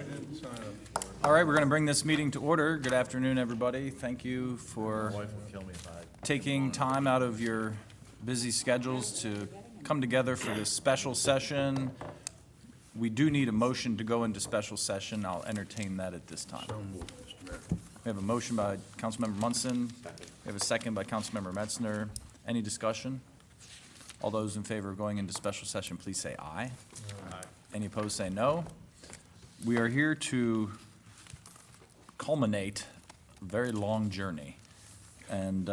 didn't sign up for it. All right, we're going to bring this meeting to order. Good afternoon, everybody. Thank you for My wife will kill me if I. taking time out of your busy schedules to come together for this special session. We do need a motion to go into special session. I'll entertain that at this time. So moved, Mr. Mayor. We have a motion by Councilmember Munson. We have a second by Councilmember Metzner. Any discussion? All those in favor of going into special session, please say aye. Aye. Any opposed, say no. We are here to culminate a very long journey. And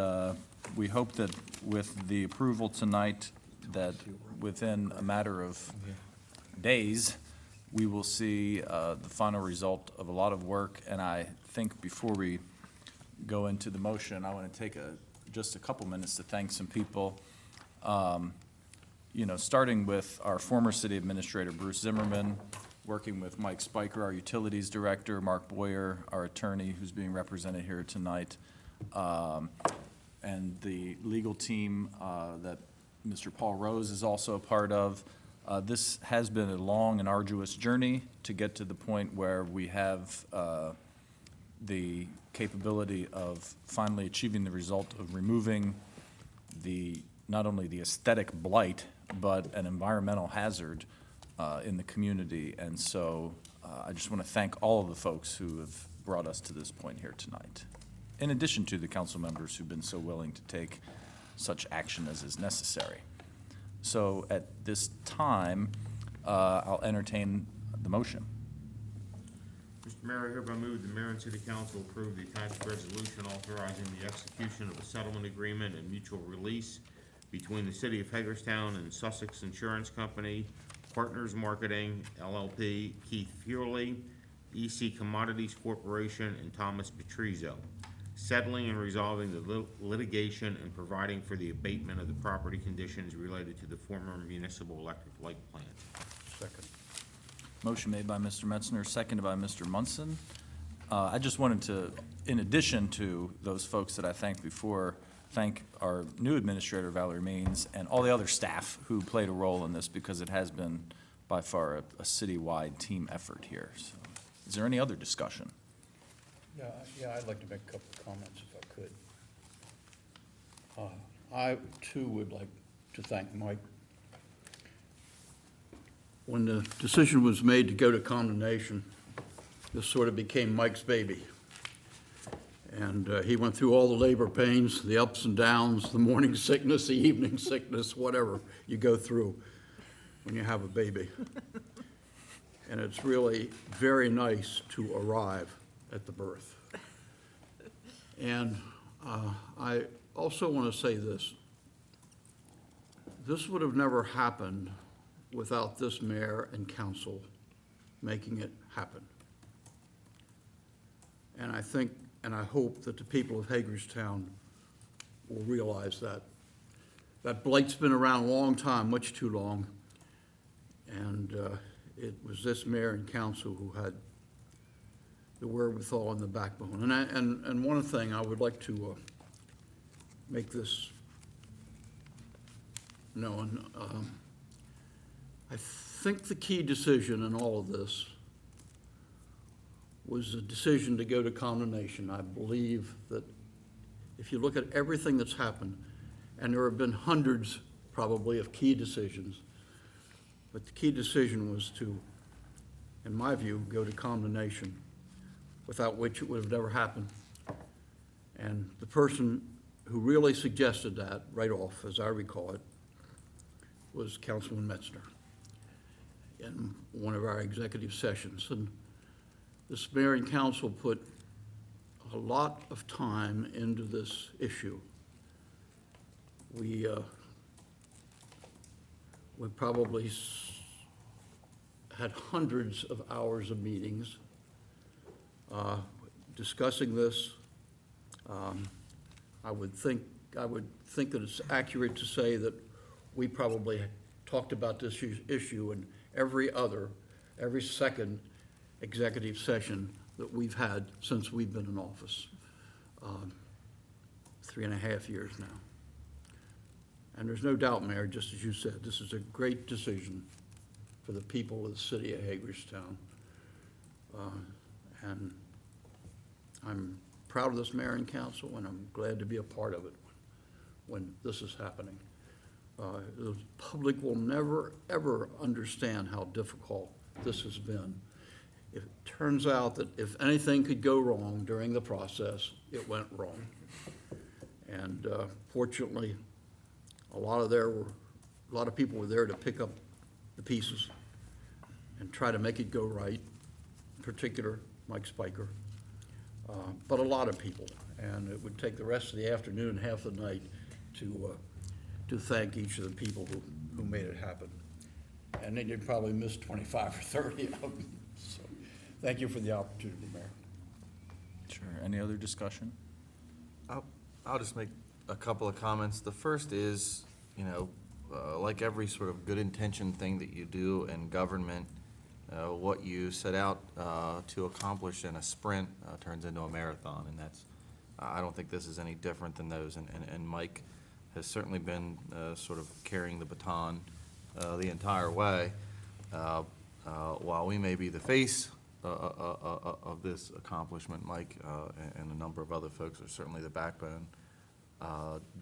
we hope that with the approval tonight, that within a matter of days, we will see the final result of a lot of work. And I think before we go into the motion, I want to take just a couple minutes to thank some people. You know, starting with our former city administrator, Bruce Zimmerman, working with Mike Spiker, our utilities director, Mark Boyer, our attorney, who's being represented here tonight, and the legal team that Mr. Paul Rose is also a part of. This has been a long and arduous journey to get to the point where we have the capability of finally achieving the result of removing not only the aesthetic blight, but an environmental hazard in the community. And so I just want to thank all of the folks who have brought us to this point here tonight, in addition to the council members who've been so willing to take such action as is necessary. So at this time, I'll entertain the motion. Mr. Mayor, I hereby move the mayor and city council approve the attached resolution authorizing the execution of a settlement agreement and mutual release between the city of Hagerstown and Sussex Insurance Company, Partners Marketing, LLP, Keith Furley, EC Commodities Corporation, and Thomas Petrizzo, settling and resolving the litigation and providing for the abatement of the property conditions related to the former municipal electric light plant. Second. Motion made by Mr. Metzner, seconded by Mr. Munson. I just wanted to, in addition to those folks that I thanked before, thank our new administrator, Valerie Means, and all the other staff who played a role in this, because it has been by far a citywide team effort here. So, is there any other discussion? Yeah, I'd like to make a couple of comments if I could. I too would like to thank Mike. When the decision was made to go to condemnation, this sort of became Mike's baby. And he went through all the labor pains, the ups and downs, the morning sickness, the evening sickness, whatever you go through when you have a baby. And it's really very nice to arrive at the birth. And I also want to say this. This would have never happened without this mayor and council making it happen. And I think, and I hope that the people of Hagerstown will realize that. That blight's been around a long time, much too long. And it was this mayor and council who had the wherewithal and the backbone. And one thing I would like to make this known. I think the key decision in all of this was a decision to go to condemnation. I believe that if you look at everything that's happened, and there have been hundreds probably of key decisions, but the key decision was to, in my view, go to condemnation, without which it would have never happened. And the person who really suggested that right off, as I recall it, was Councilman Metzner in one of our executive sessions. And this mayor and council put a lot of time into this issue. We probably had hundreds of hours of meetings discussing this. I would think that it's accurate to say that we probably talked about this issue in every second executive session that we've had since we've been in office, 3.5 years now. And there's no doubt, Mayor, just as you said, this is a great decision for the people of the city of Hagerstown. And I'm proud of this mayor and council, and I'm glad to be a part of it when this is happening. The public will never, ever understand how difficult this has been. It turns out that if anything could go wrong during the process, it went wrong. And fortunately, a lot of people were there to pick up the pieces and try to make it go right, in particular Mike Spiker, but a lot of people. And it would take the rest of the afternoon, half the night, to thank each of the people who made it happen. And then you'd probably miss 25 or 30 of them. So thank you for the opportunity, Mayor. Sure. Any other discussion? I'll just make a couple of comments. The first is, like every sort of good intention thing that you do in government, what you set out to accomplish in a sprint turns into a marathon, and I don't think this is any different than those. And Mike has certainly been sort of carrying the baton the entire way. While we may be the face of this accomplishment, Mike and a number of other folks are certainly the backbone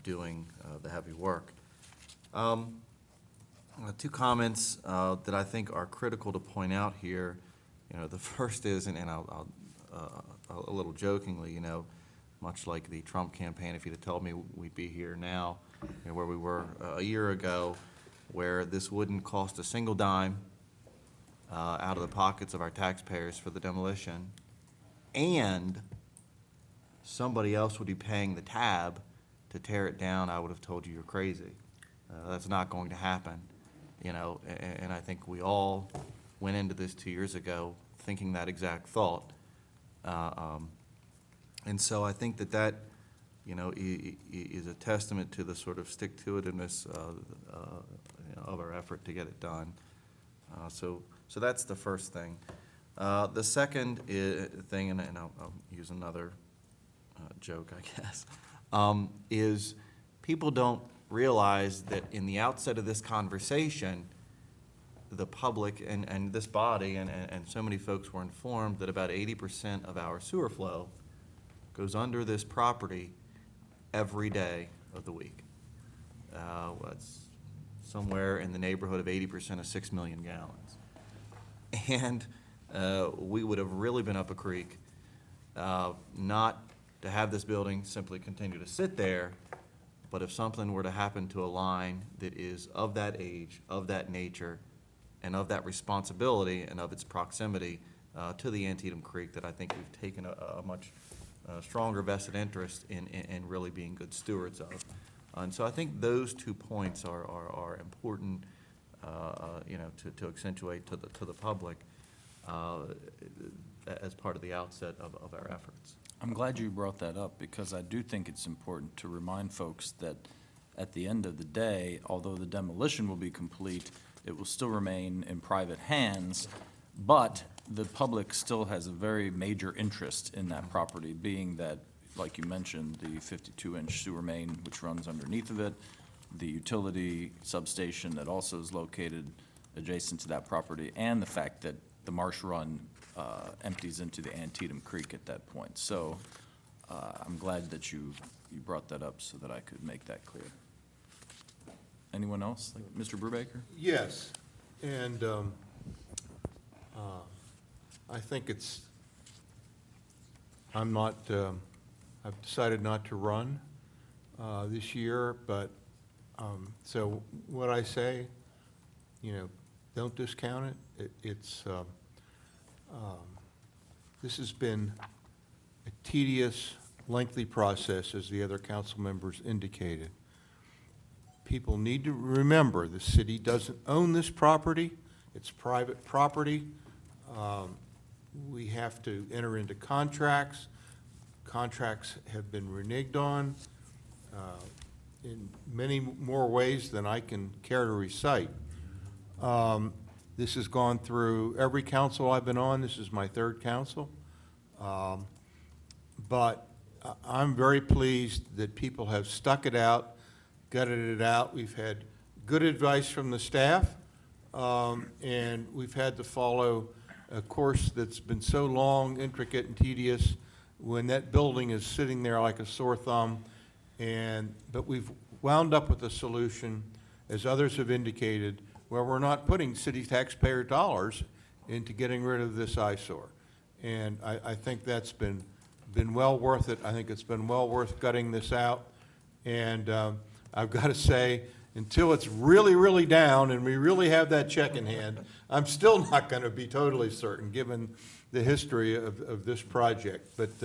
doing the heavy work. Two comments that I think are critical to point out here. The first is, and I'll a little jokingly, much like the Trump campaign, if you'd have told me we'd be here now, where we were a year ago, where this wouldn't cost a single dime out of the pockets of our taxpayers for the demolition, and somebody else would be paying the tab to tear it down, I would have told you you're crazy. That's not going to happen, and I think we all went into this 2 years ago thinking that exact thought. And so I think that is a testament to the sort of stick-to-itiveness of our effort to get it done. So that's the first thing. The second thing, and I'll use another joke, I guess, is people don't realize that in the outset of this conversation, the public and this body and so many folks were informed that about 80% of our sewer flow goes under this property every day of the week. It's somewhere in the neighborhood of 80% of 6 million gallons. And we would have really been up a creek not to have this building simply continue to sit there, but if something were to happen to a line that is of that age, of that nature, and of that responsibility and of its proximity to the Antietam Creek, that I think we've taken a much stronger vested interest in really being good stewards of. And so I think those 2 points are important, to accentuate to the public as part of the outset of our efforts. I'm glad you brought that up, because I do think it's important to remind folks that at the end of the day, although the demolition will be complete, it will still remain in private hands, but the public still has a very major interest in that property, being that, like you mentioned, the 52-inch sewer main which runs underneath of it, the utility substation that also is located adjacent to that property, and the fact that the marsh run empties into the Antietam Creek at that point. So I'm glad that you brought that up so that I could make that clear. Anyone else? Mr. Brubaker? Yes, and I think I've decided not to run this year, but, so what I say, don't discount it. This has been a tedious, lengthy process, as the other council members indicated. People need to remember the city doesn't own this property. It's private property. We have to enter into contracts. Contracts have been reneged on in many more ways than I can care to recite. This has gone through every council I've been on. This is my third council. But I'm very pleased that people have stuck it out, gutted it out. We've had good advice from the staff, and we've had to follow a course that's been so long, intricate, and tedious, when that building is sitting there like a sore thumb. But we've wound up with a solution, as others have indicated, where we're not putting city taxpayer dollars into getting rid of this eyesore. And I think that's been well worth it. I think it's been well worth gutting this out. And I've got to say, until it's really, really down and we really have that check in hand, I'm still not going to be totally certain, given the history of this project. But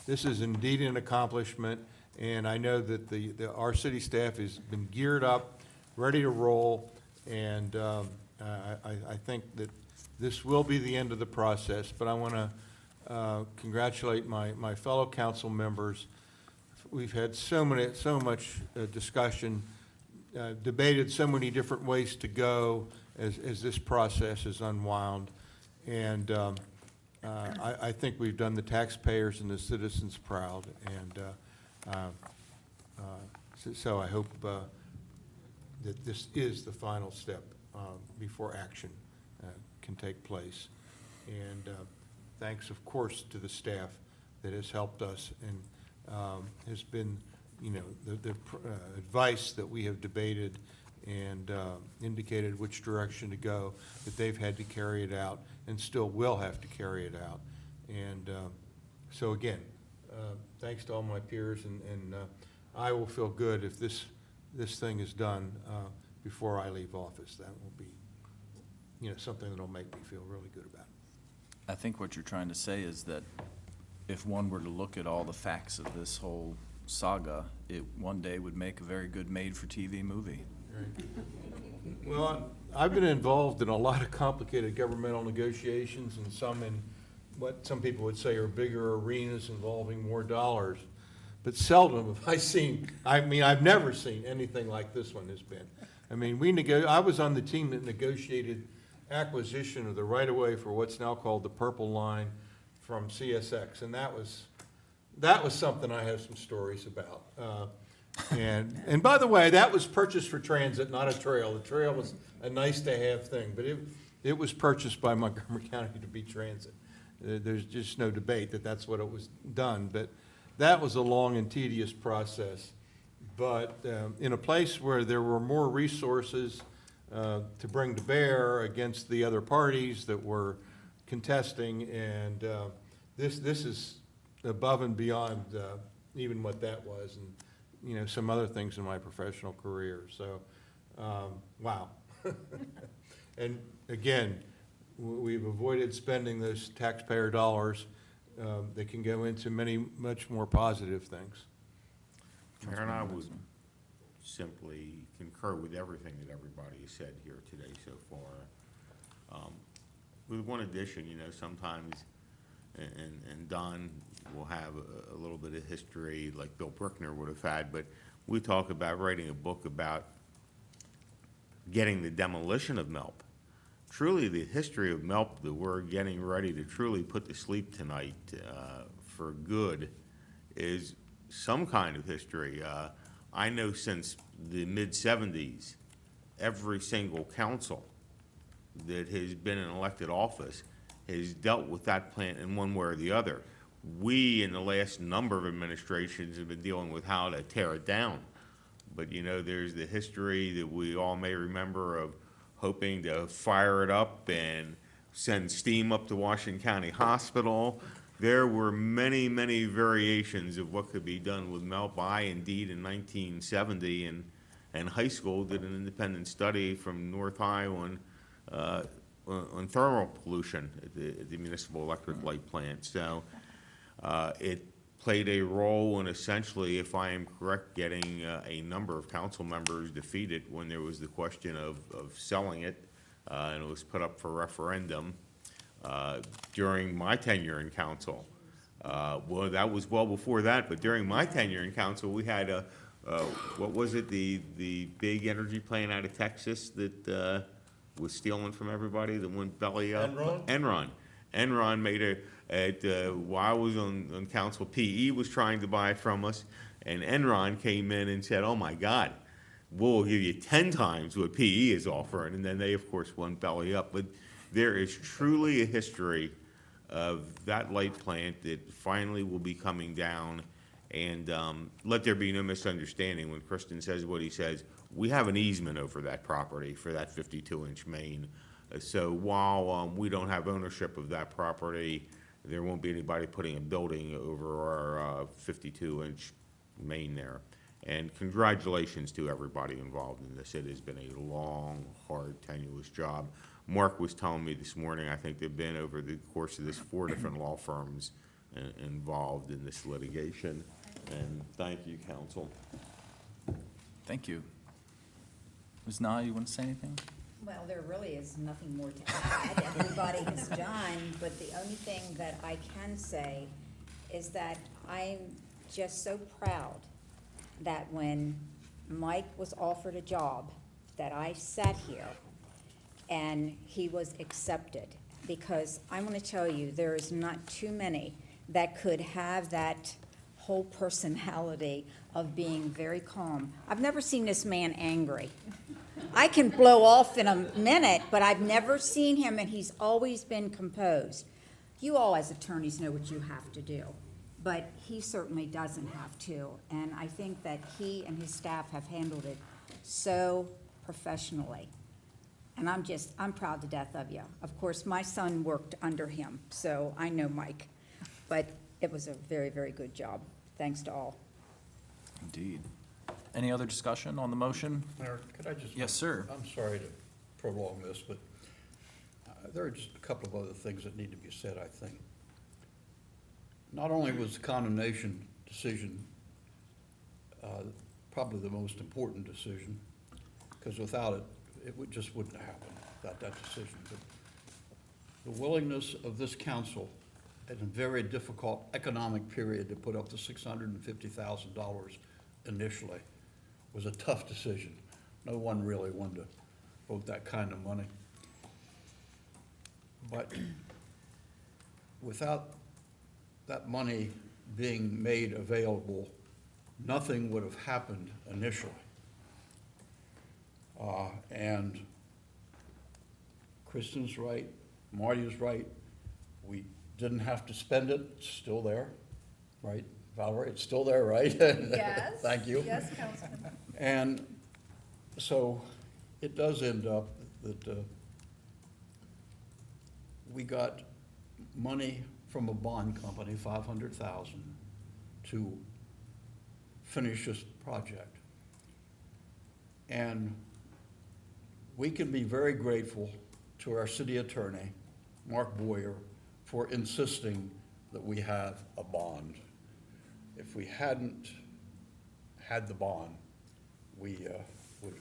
this is indeed an accomplishment, and I know that our city staff has been geared up, ready to roll, and I think that this will be the end of the process. But I want to congratulate my fellow council members. We've had so much discussion, debated so many different ways to go as this process is unwound. And I think we've done the taxpayers and the citizens proud. And so I hope that this is the final step before action can take place. And thanks, of course, to the staff that has helped us and has been, the advice that we have debated and indicated which direction to go, that they've had to carry it out and still will have to carry it out. And so again, thanks to all my peers, and I will feel good if this thing is done before I leave office. That will be, something that'll make me feel really good about it. I think what you're trying to say is that if one were to look at all the facts of this whole saga, it one day would make a very good made-for-TV movie. Well, I've been involved in a lot of complicated governmental negotiations, and some in what some people would say are bigger arenas involving more dollars. But seldom have I seen, I've never seen anything like this one has been. I was on the team that negotiated acquisition of the right-of-way for what's now called the Purple Line from CSX, and that was something I have some stories about. And by the way, that was purchased for transit, not a trail. The trail was a nice-to-have thing, but it was purchased by Montgomery County to be transit. There's just no debate that that's what it was done, but that was a long and tedious process. But in a place where there were more resources to bring to bear against the other parties that were contesting, and this is above and beyond even what that was, and some other things in my professional career. So, wow. And again, we've avoided spending those taxpayer dollars that can go into much more positive things. Mayor, and I would simply concur with everything that everybody has said here today so far. With one addition, sometimes, and Don will have a little bit of history like Bill Brickner would have had, but we talk about writing a book about getting the demolition of MELP. Truly, the history of MELP that we're getting ready to truly put to sleep tonight for good is some kind of history. I know since the mid-'70s, every single council that has been in elected office has dealt with that plant in one way or the other. We, in the last number of administrations, have been dealing with how to tear it down. But, there's the history that we all may remember of hoping to fire it up and send steam up to Washington County Hospital. There were many, many variations of what could be done with MELP. I, indeed, in 1970, in high school, did an independent study from North High on thermal pollution at the municipal electric light plant. So it played a role in essentially, if I am correct, getting a number of council members defeated when there was the question of selling it, and it was put up for referendum during my tenure in council. Well, that was well before that, but during my tenure in council, we had what was it, the big energy plant out of Texas that was stealing from everybody, that went belly up? Enron? Enron made while I was on council, PE was trying to buy from us, and Enron came in and said, oh my God, we'll give you 10 times what PE is offering, and then they, of course, went belly up. But there is truly a history of that light plant that finally will be coming down. And let there be no misunderstanding, when Kristen says what he says, we have an easement over that property for that 52-inch main. So while we don't have ownership of that property, there won't be anybody putting a building over our 52-inch main there. And congratulations to everybody involved in this. It has been a long, hard, tenuous job. Mark was telling me this morning, I think there've been, over the course of this, 4 different law firms involved in this litigation. And thank you, counsel. Thank you. Ms. Nye, you want to say anything? Well, there really is nothing more to add. Everybody has done, but the only thing that I can say is that I'm just so proud that when Mike was offered a job, that I sat here and he was accepted. Because I'm gonna tell you, there is not too many that could have that whole personality of being very calm. I've never seen this man angry. I can blow off in a minute, but I've never seen him, and he's always been composed. You all as attorneys know what you have to do, but he certainly doesn't have to. And I think that he and his staff have handled it so professionally. And I'm proud to death of you. Of course, my son worked under him, so I know Mike. But it was a very, very good job. Thanks to all. Indeed. Any other discussion on the motion? Mayor, could I just? Yes, sir. I'm sorry to prolong this, but there are just a couple of other things that need to be said, I think. Not only was the condemnation decision probably the most important decision, because without it, just wouldn't happen, without that decision. But the willingness of this council in a very difficult economic period to put up the $650,000 initially was a tough decision. No one really wanted to vote that kind of money. But without that money being made available, nothing would have happened initially. And Kristen's right, Marty's right. We didn't have to spend it, it's still there, right? Valerie, it's still there, right? Yes. Thank you. Yes, Councilman. And so it does end up that we got money from a bond company, $500,000, to finish this project. And we can be very grateful to our city attorney, Mark Boyer, for insisting that we have a bond. If we hadn't had the bond, we would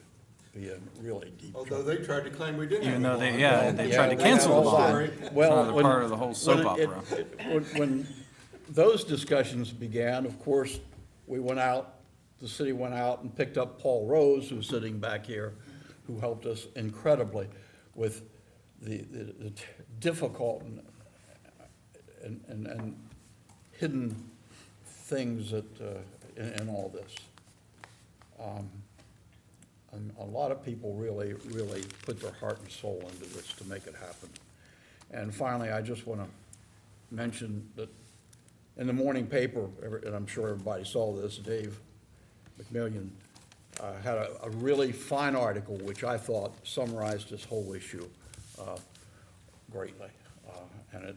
be in really deep trouble. Although they tried to claim we didn't have Even a though they, bond. yeah, they Yeah, tried to they cancel the had all bond. that. It's Well, another when- part of the whole soap when opera. When those discussions began, of course, we went out, the city went out and picked up Paul Rose, who's sitting back here, who helped us incredibly with the difficult and hidden things that, in all this. And a lot of people really, really put their heart and soul into this to make it happen. And finally, I just want to mention that in the morning paper, and I'm sure everybody saw this, Dave McMillian had a really fine article, which I thought summarized this whole issue greatly. And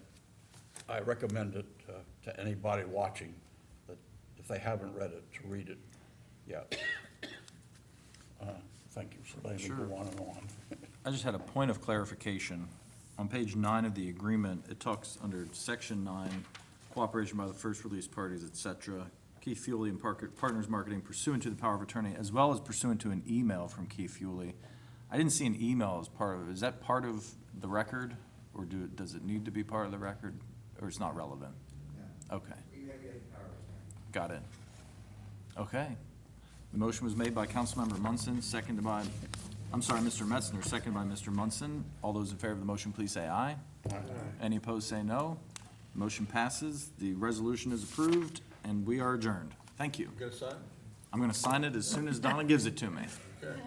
I recommend it to anybody watching, that if they haven't read it, to read it yet. Thank you for letting me Sure. go on and on. I just had a point of clarification. On page 9 of the agreement, it talks under section 9, cooperation by the first release parties, et cetera. Keith Fuely and Partners Marketing pursuant to the power of attorney, as well as pursuant to an email from Keith Fuely. I didn't see an email as part of it. Is that part of the record, or does it need to be part of the record, or it's not relevant? Okay. Got it. Okay. The motion was made by Councilmember Munson, seconded by, Mr. Metzner, seconded by Mr. Munson. All those in favor of the motion, please say aye. Any opposed, say no. Motion passes. The resolution is approved, and we are adjourned. Thank you. You gonna sign? I'm going to sign it as soon as Donna gives it to me. Okay.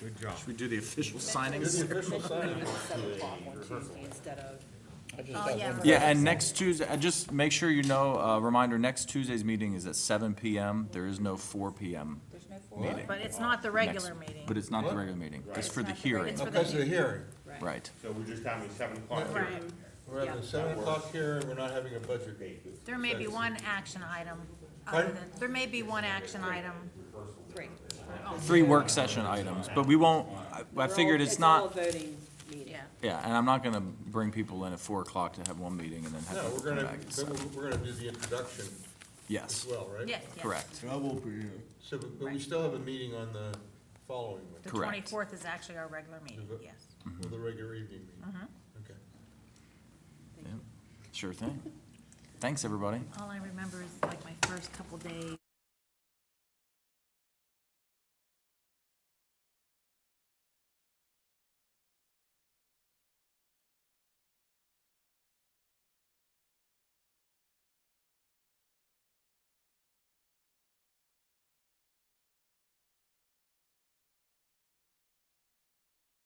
Good job. Should we do the official signings? Seven o'clock on Tuesday instead of. I just Oh, have yeah, one- Yeah, and next Tuesday, just make sure you know, reminder, next Tuesday's meeting is at 7 PM. There is no 4 PM There's no four. meeting. But it's not the regular meeting. But it's not the regular meeting. It's for the not the hearing. regular- It's for the Because of the hearing. Right. So we're just having 7 o'clock here. Right. We're having a 7 o'clock hearing, we're not having a budget. There may be one action item, Pardon? there may be one action item. Three. 3 work session items, but we won't, I figured it's all a not, voting meeting. Yeah. yeah, and I'm not gonna bring people in at 4 o'clock to have one meeting and then have No, people we're come gonna, back. at then 7. we're gonna do the introduction as Yes, well, right? Yeah, yeah. correct. I won't be here. So, but we still have a meeting on the following one, The Correct. 24th is actually our regular meeting, Is it? yes. or the regular evening meeting. Okay. Yeah, sure thing. Thanks, everybody. All I remember is like my first couple days.